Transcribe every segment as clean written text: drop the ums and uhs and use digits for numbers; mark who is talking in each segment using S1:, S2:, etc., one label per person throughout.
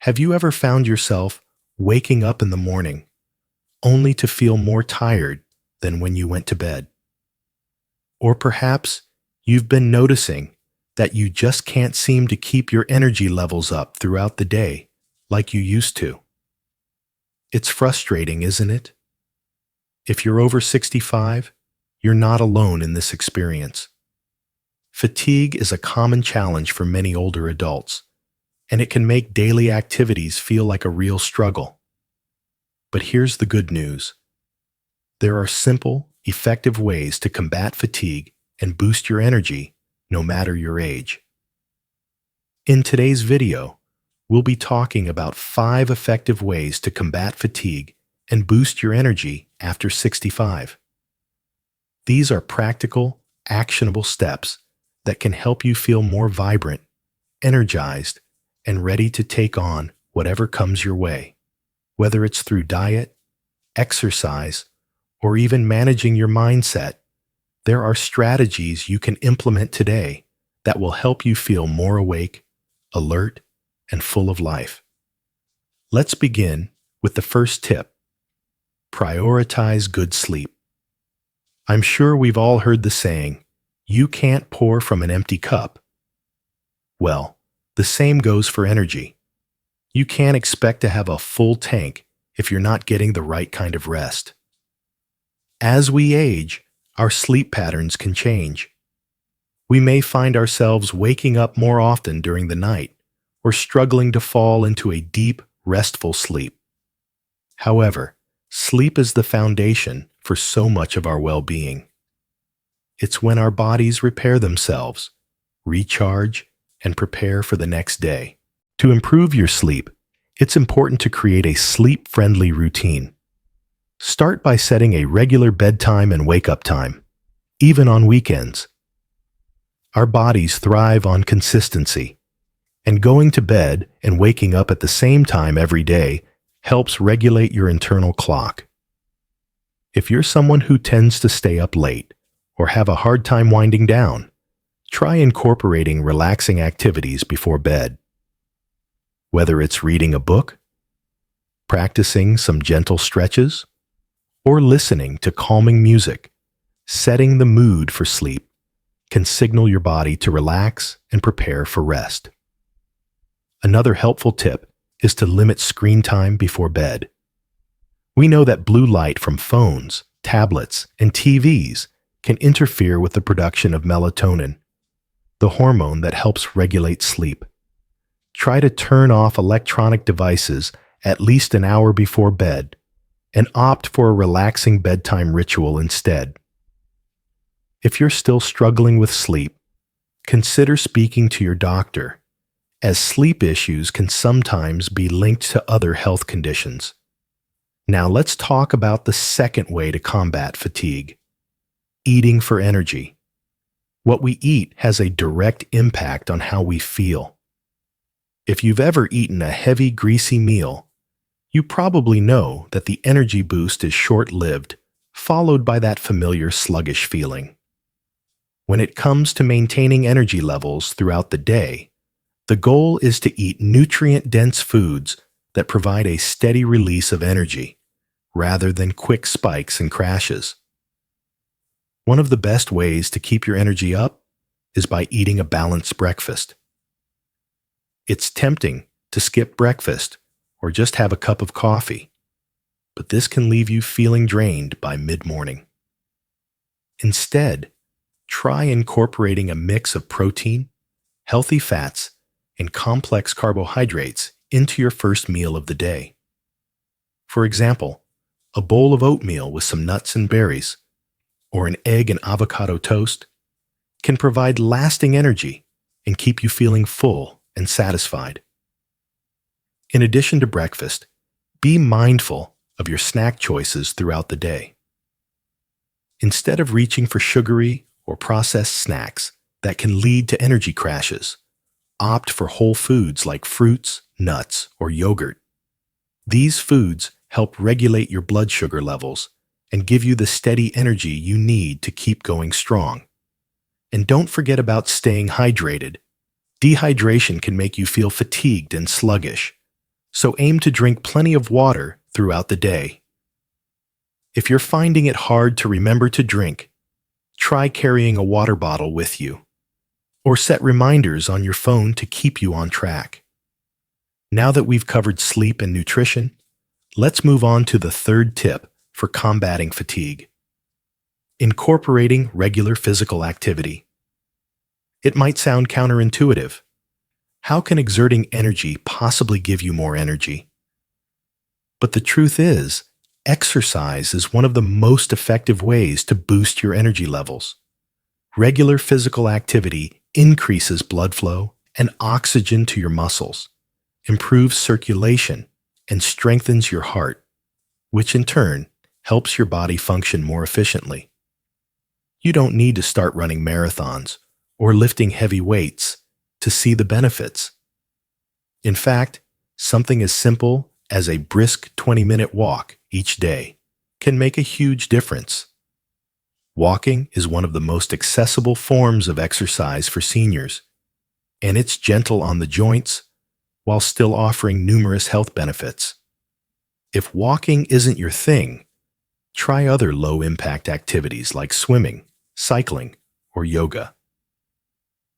S1: Have you ever found yourself waking up in the morning only to feel more tired than when you went to bed? Or perhaps you've been noticing that you just can't seem to keep your energy levels up throughout the day like you used to. It's frustrating, isn't it? If you're over 65, you're not alone in this experience. Fatigue is a common challenge for many older adults, and it can make daily activities feel like a real struggle. But here's the good news. There are simple, effective ways to combat fatigue and boost your energy no matter your age. In today's video, we'll be talking about 5 effective ways to combat fatigue and boost your energy after 65. These are practical, actionable steps that can help you feel more vibrant, energized, and ready to take on whatever comes your way, whether it's through diet, exercise, or even managing your mindset. There are strategies you can implement today that will help you feel more awake, alert, and full of life. Let's begin with the first tip. Prioritize good sleep. I'm sure we've all heard the saying, "You can't pour from an empty cup." Well, the same goes for energy. You can't expect to have a full tank if you're not getting the right kind of rest. As we age, our sleep patterns can change. We may find ourselves waking up more often during the night or struggling to fall into a deep, restful sleep. However, sleep is the foundation for so much of our well-being. It's when our bodies repair themselves, recharge, and prepare for the next day. To improve your sleep, it's important to create a sleep-friendly routine. Start by setting a regular bedtime and wake-up time, even on weekends. Our bodies thrive on consistency, and going to bed and waking up at the same time every day helps regulate your internal clock. If you're someone who tends to stay up late or have a hard time winding down, try incorporating relaxing activities before bed. Whether it's reading a book, practicing some gentle stretches, or listening to calming music, setting the mood for sleep can signal your body to relax and prepare for rest. Another helpful tip is to limit screen time before bed. We know that blue light from phones, tablets, and TVs can interfere with the production of melatonin, the hormone that helps regulate sleep. Try to turn off electronic devices at least an hour before bed and opt for a relaxing bedtime ritual instead. If you're still struggling with sleep, consider speaking to your doctor, as sleep issues can sometimes be linked to other health conditions. Now let's talk about the second way to combat fatigue: eating for energy. What we eat has a direct impact on how we feel. If you've ever eaten a heavy, greasy meal, you probably know that the energy boost is short-lived, followed by that familiar sluggish feeling. When it comes to maintaining energy levels throughout the day, the goal is to eat nutrient-dense foods that provide a steady release of energy, rather than quick spikes and crashes. One of the best ways to keep your energy up is by eating a balanced breakfast. It's tempting to skip breakfast or just have a cup of coffee, but this can leave you feeling drained by mid-morning. Instead, try incorporating a mix of protein, healthy fats, and complex carbohydrates into your first meal of the day. For example, a bowl of oatmeal with some nuts and berries, or an egg and avocado toast, can provide lasting energy and keep you feeling full and satisfied. In addition to breakfast, be mindful of your snack choices throughout the day. Instead of reaching for sugary or processed snacks that can lead to energy crashes, opt for whole foods like fruits, nuts, or yogurt. These foods help regulate your blood sugar levels and give you the steady energy you need to keep going strong. And don't forget about staying hydrated. Dehydration can make you feel fatigued and sluggish, so aim to drink plenty of water throughout the day. If you're finding it hard to remember to drink, try carrying a water bottle with you, or set reminders on your phone to keep you on track. Now that we've covered sleep and nutrition, let's move on to the third tip for combating fatigue: incorporating regular physical activity. It might sound counterintuitive. How can exerting energy possibly give you more energy? But the truth is, exercise is one of the most effective ways to boost your energy levels. Regular physical activity increases blood flow and oxygen to your muscles, improves circulation, and strengthens your heart, which in turn helps your body function more efficiently. You don't need to start running marathons or lifting heavy weights to see the benefits. In fact, something as simple as a brisk 20-minute walk each day can make a huge difference. Walking is one of the most accessible forms of exercise for seniors, and it's gentle on the joints while still offering numerous health benefits. If walking isn't your thing, try other low-impact activities like swimming, cycling, or yoga.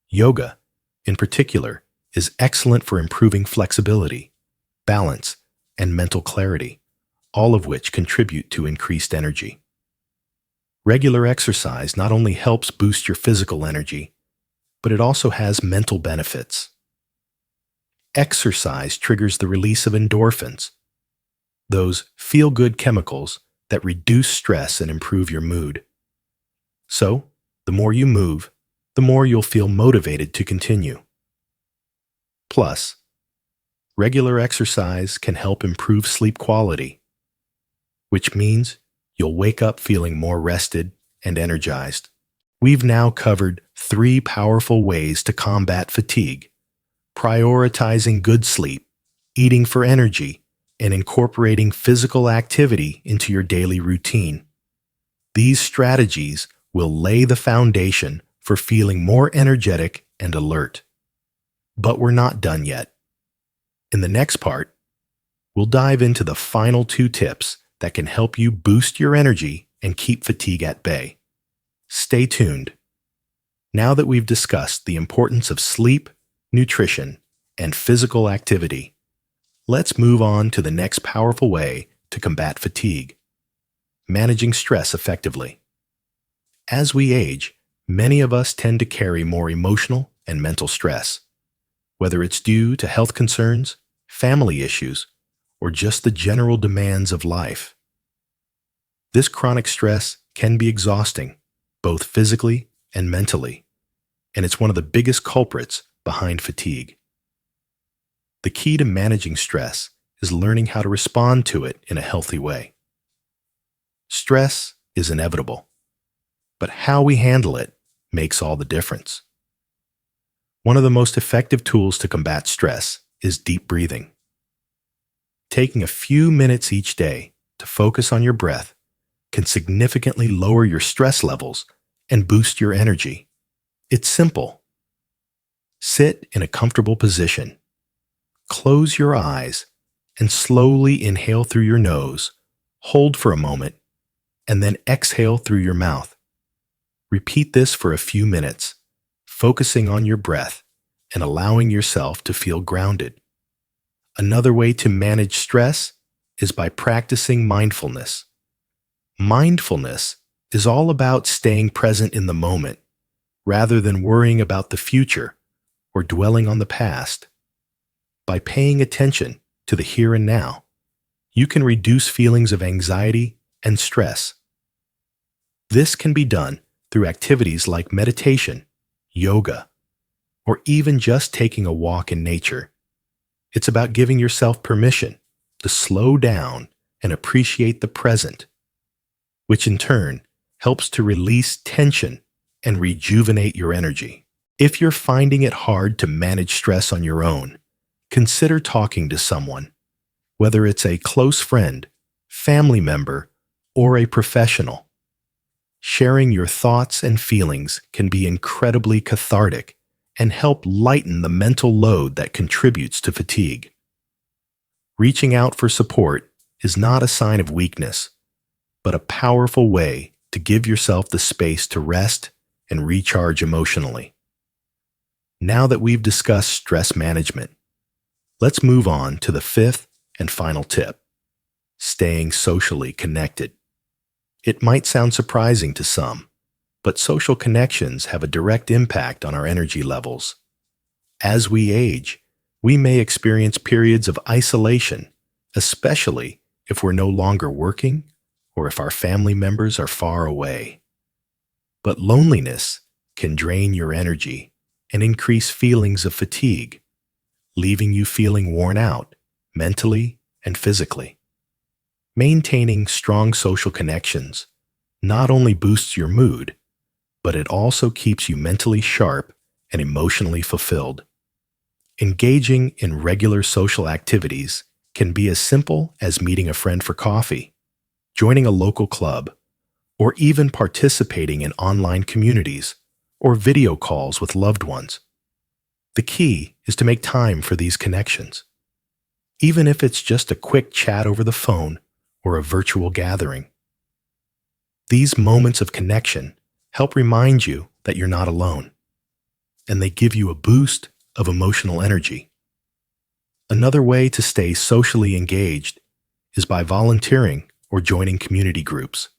S1: Yoga, in particular, is excellent for improving flexibility, balance, and mental clarity, all of which contribute to increased energy. Regular exercise not only helps boost your physical energy, but it also has mental benefits. Exercise triggers the release of endorphins, those feel-good chemicals that reduce stress and improve your mood. So, the more you move, the more you'll feel motivated to continue. Plus, regular exercise can help improve sleep quality, which means you'll wake up feeling more rested and energized. We've now covered 3 powerful ways to combat fatigue: prioritizing good sleep, eating for energy, and incorporating physical activity into your daily routine. These strategies will lay the foundation for feeling more energetic and alert. But we're not done yet. In the next part, we'll dive into the final 2 tips that can help you boost your energy and keep fatigue at bay. Stay tuned. Now that we've discussed the importance of sleep, nutrition, and physical activity, let's move on to the next powerful way to combat fatigue: managing stress effectively. As we age, many of us tend to carry more emotional and mental stress, whether it's due to health concerns, family issues, or just the general demands of life. This chronic stress can be exhausting, both physically and mentally, and it's one of the biggest culprits behind fatigue. The key to managing stress is learning how to respond to it in a healthy way. Stress is inevitable, but how we handle it makes all the difference. One of the most effective tools to combat stress is deep breathing. Taking a few minutes each day to focus on your breath can significantly lower your stress levels and boost your energy. It's simple. Sit in a comfortable position. Close your eyes and slowly inhale through your nose, hold for a moment, and then exhale through your mouth. Repeat this for a few minutes, focusing on your breath and allowing yourself to feel grounded. Another way to manage stress is by practicing mindfulness. Mindfulness is all about staying present in the moment, rather than worrying about the future or dwelling on the past. By paying attention to the here and now, you can reduce feelings of anxiety and stress. This can be done through activities like meditation, yoga, or even just taking a walk in nature. It's about giving yourself permission to slow down and appreciate the present, which in turn helps to release tension and rejuvenate your energy. If you're finding it hard to manage stress on your own, consider talking to someone, whether it's a close friend, family member, or a professional. sharing your thoughts and feelings can be incredibly cathartic and help lighten the mental load that contributes to fatigue. Reaching out for support is not a sign of weakness, but a powerful way to give yourself the space to rest and recharge emotionally. Now that we've discussed stress management, let's move on to the fifth and final tip: staying socially connected. It might sound surprising to some, but social connections have a direct impact on our energy levels. As we age, we may experience periods of isolation, especially if we're no longer working or if our family members are far away. But loneliness can drain your energy and increase feelings of fatigue, leaving you feeling worn out mentally and physically. Maintaining strong social connections not only boosts your mood, but it also keeps you mentally sharp and emotionally fulfilled. Engaging in regular social activities can be as simple as meeting a friend for coffee, joining a local club, or even participating in online communities or video calls with loved ones. The key is to make time for these connections, even if it's just a quick chat over the phone or a virtual gathering. These moments of connection help remind you that you're not alone, and they give you a boost of emotional energy. Another way to stay socially engaged is by volunteering or joining community groups.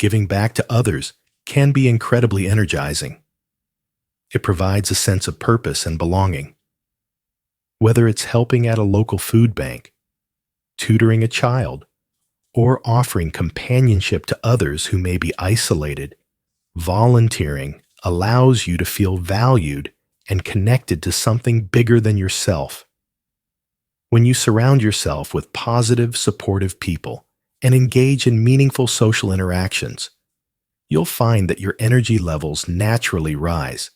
S1: Giving back to others can be incredibly energizing. It provides a sense of purpose and belonging. Whether it's helping at a local food bank, tutoring a child, or offering companionship to others who may be isolated, volunteering allows you to feel valued and connected to something bigger than yourself. When you surround yourself with positive, supportive people and engage in meaningful social interactions, you'll find that your energy levels naturally rise.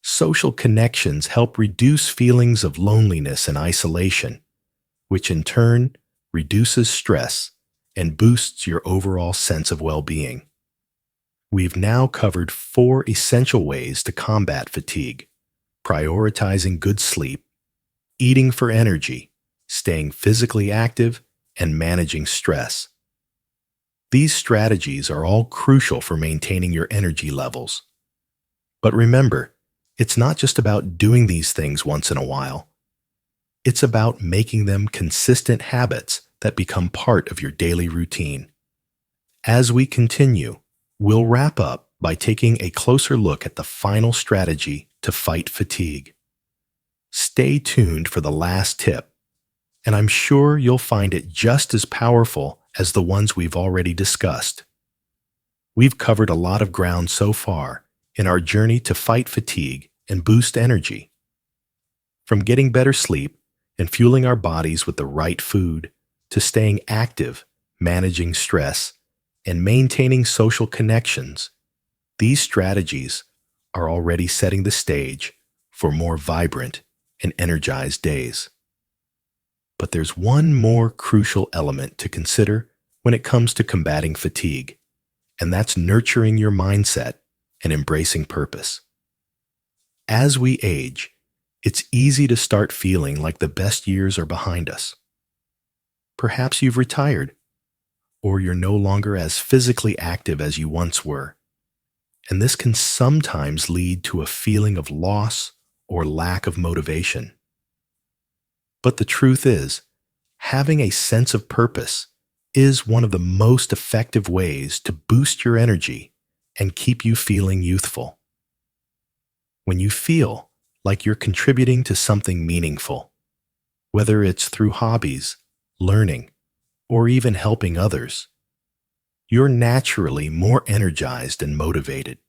S1: Social connections help reduce feelings of loneliness and isolation, which in turn reduces stress and boosts your overall sense of well-being. We've now covered 4 essential ways to combat fatigue: prioritizing good sleep, eating for energy, staying physically active, and managing stress. These strategies are all crucial for maintaining your energy levels. But remember, it's not just about doing these things once in a while. It's about making them consistent habits that become part of your daily routine. As we continue, we'll wrap up by taking a closer look at the final strategy to fight fatigue. Stay tuned for the last tip, and I'm sure you'll find it just as powerful as the ones we've already discussed. We've covered a lot of ground so far in our journey to fight fatigue and boost energy. From getting better sleep and fueling our bodies with the right food, to staying active, managing stress, and maintaining social connections, these strategies are already setting the stage for more vibrant and energized days. But there's one more crucial element to consider when it comes to combating fatigue, and that's nurturing your mindset and embracing purpose. As we age, it's easy to start feeling like the best years are behind us. Perhaps you've retired, or you're no longer as physically active as you once were, and this can sometimes lead to a feeling of loss or lack of motivation. But the truth is, having a sense of purpose is one of the most effective ways to boost your energy and keep you feeling youthful. When you feel like you're contributing to something meaningful, whether it's through hobbies, learning, or even helping others, you're naturally more energized and motivated.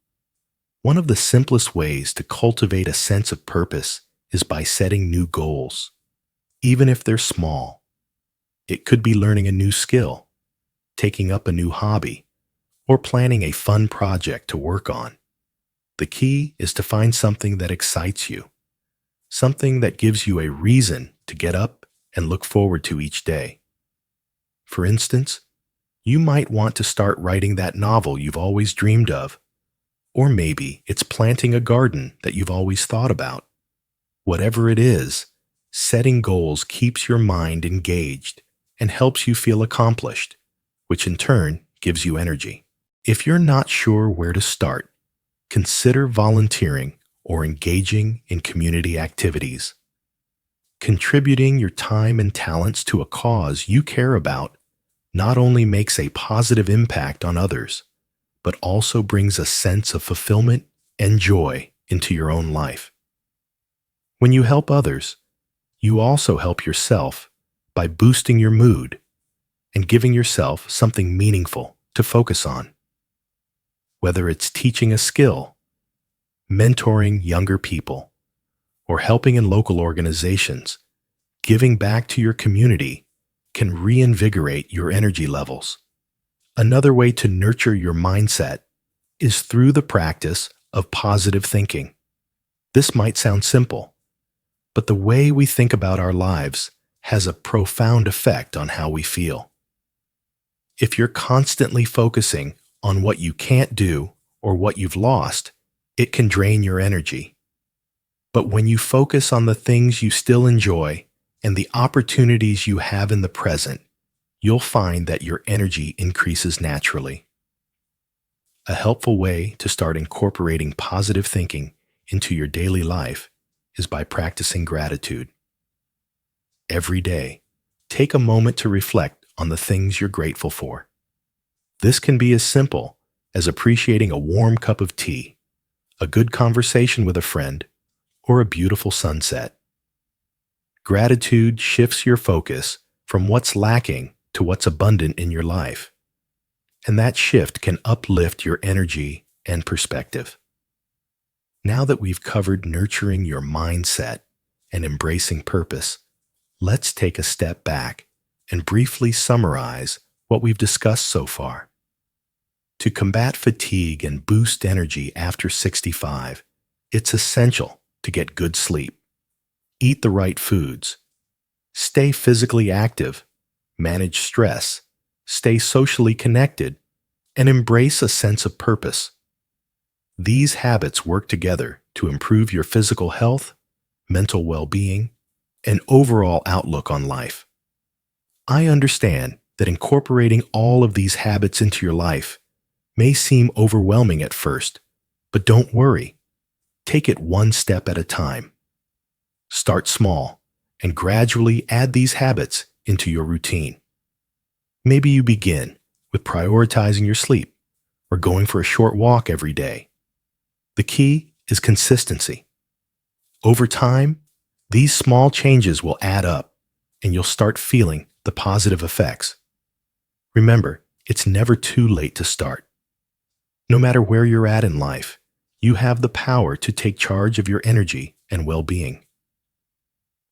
S1: One of the simplest ways to cultivate a sense of purpose is by setting new goals, even if they're small. It could be learning a new skill, taking up a new hobby, or planning a fun project to work on. The key is to find something that excites you, something that gives you a reason to get up and look forward to each day. For instance, You might want to start writing that novel you've always dreamed of. Or maybe it's planting a garden that you've always thought about. Whatever it is, setting goals keeps your mind engaged and helps you feel accomplished, which in turn gives you energy. If you're not sure where to start, consider volunteering or engaging in community activities. Contributing your time and talents to a cause you care about not only makes a positive impact on others, but also brings a sense of fulfillment and joy into your own life. When you help others, you also help yourself by boosting your mood and giving yourself something meaningful to focus on. Whether it's teaching a skill, mentoring younger people, or helping in local organizations, giving back to your community can reinvigorate your energy levels. Another way to nurture your mindset is through the practice of positive thinking. This might sound simple, but the way we think about our lives has a profound effect on how we feel. If you're constantly focusing on what you can't do or what you've lost, it can drain your energy. But when you focus on the things you still enjoy and the opportunities you have in the present, you'll find that your energy increases naturally. A helpful way to start incorporating positive thinking into your daily life is by practicing gratitude. Every day, take a moment to reflect on the things you're grateful for. This can be as simple as appreciating a warm cup of tea, a good conversation with a friend, or a beautiful sunset. Gratitude shifts your focus from what's lacking to what's abundant in your life, and that shift can uplift your energy and perspective. Now that we've covered nurturing your mindset and embracing purpose, let's take a step back and briefly summarize what we've discussed so far. To combat fatigue and boost energy after 65, it's essential to get good sleep, eat the right foods, stay physically active, manage stress, stay socially connected, and embrace a sense of purpose. These habits work together to improve your physical health, mental well-being, and overall outlook on life. I understand that incorporating all of these habits into your life may seem overwhelming at first, but don't worry. Take it one step at a time. Start small and gradually add these habits into your routine. Maybe you begin with prioritizing your sleep or going for a short walk every day. The key is consistency. Over time, these small changes will add up and you'll start feeling the positive effects. Remember, it's never too late to start. No matter where you're at in life, you have the power to take charge of your energy and well-being.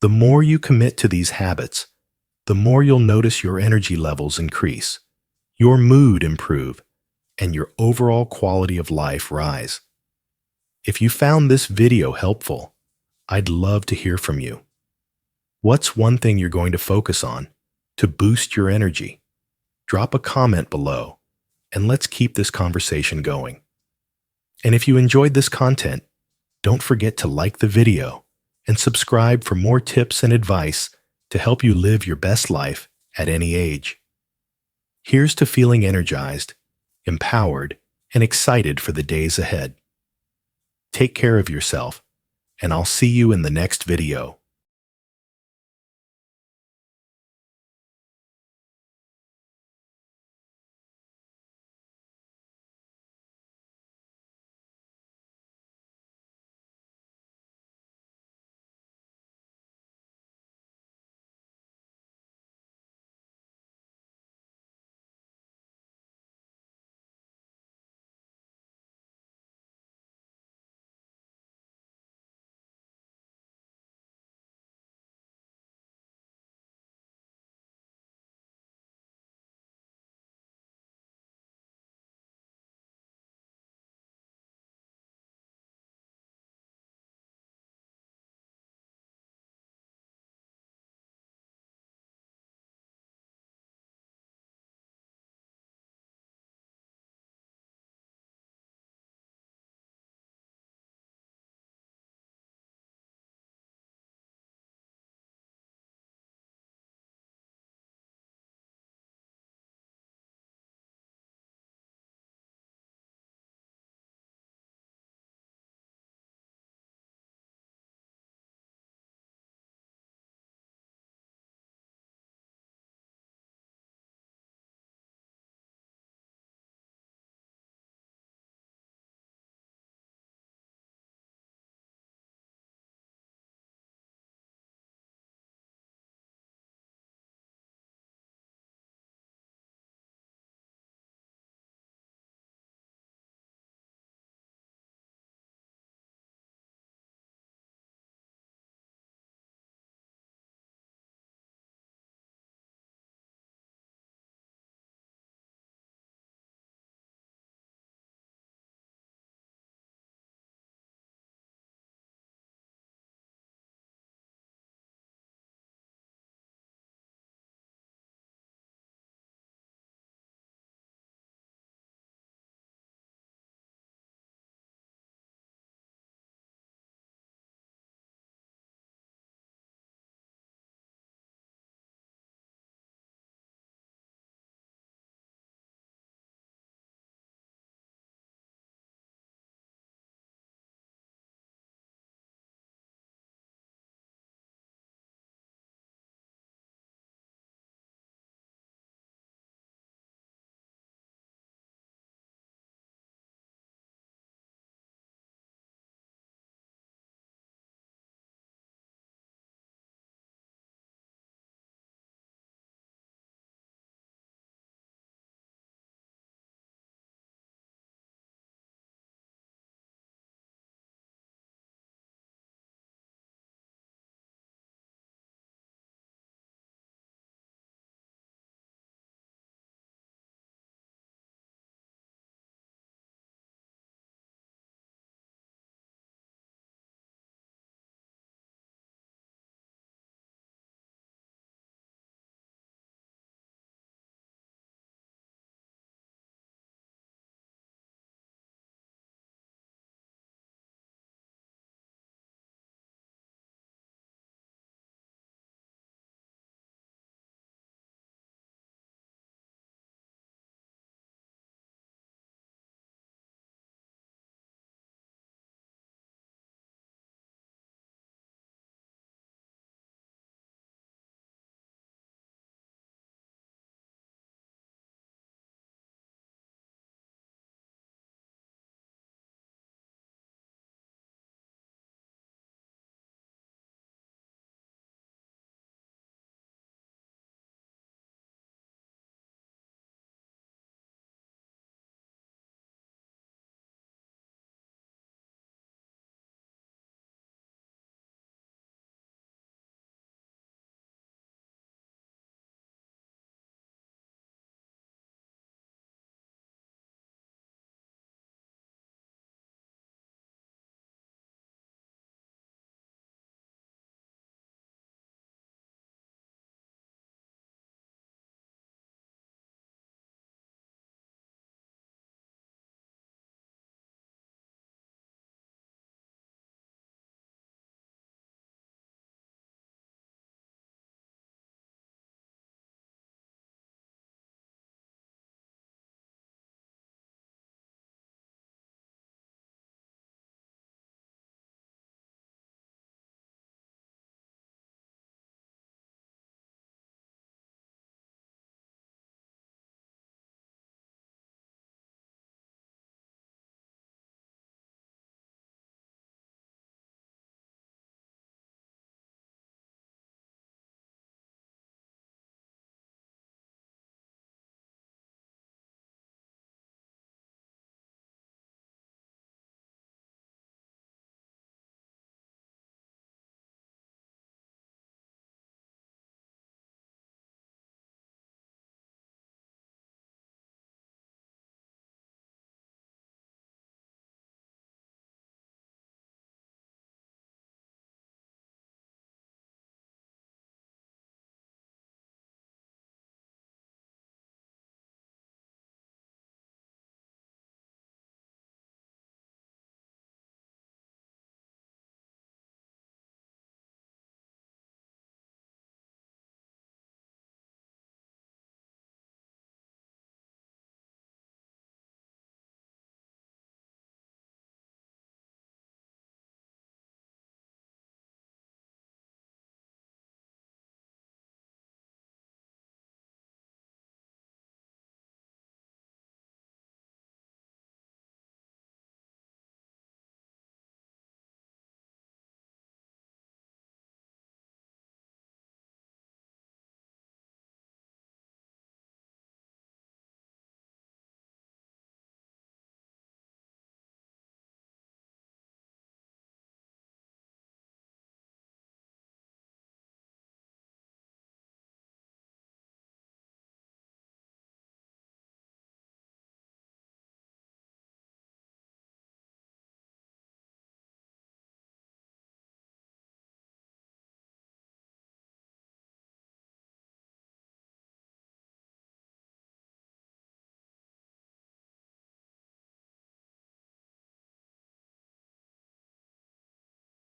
S1: The more you commit to these habits, the more you'll notice your energy levels increase, your mood improve, and your overall quality of life rise. If you found this video helpful, I'd love to hear from you. What's one thing you're going to focus on to boost your energy? Drop a comment below, and let's keep this conversation going. And if you enjoyed this content, don't forget to like the video and subscribe for more tips and advice to help you live your best life at any age. Here's to feeling energized, empowered, and excited for the days ahead. Take care of yourself, and I'll see you in the next video.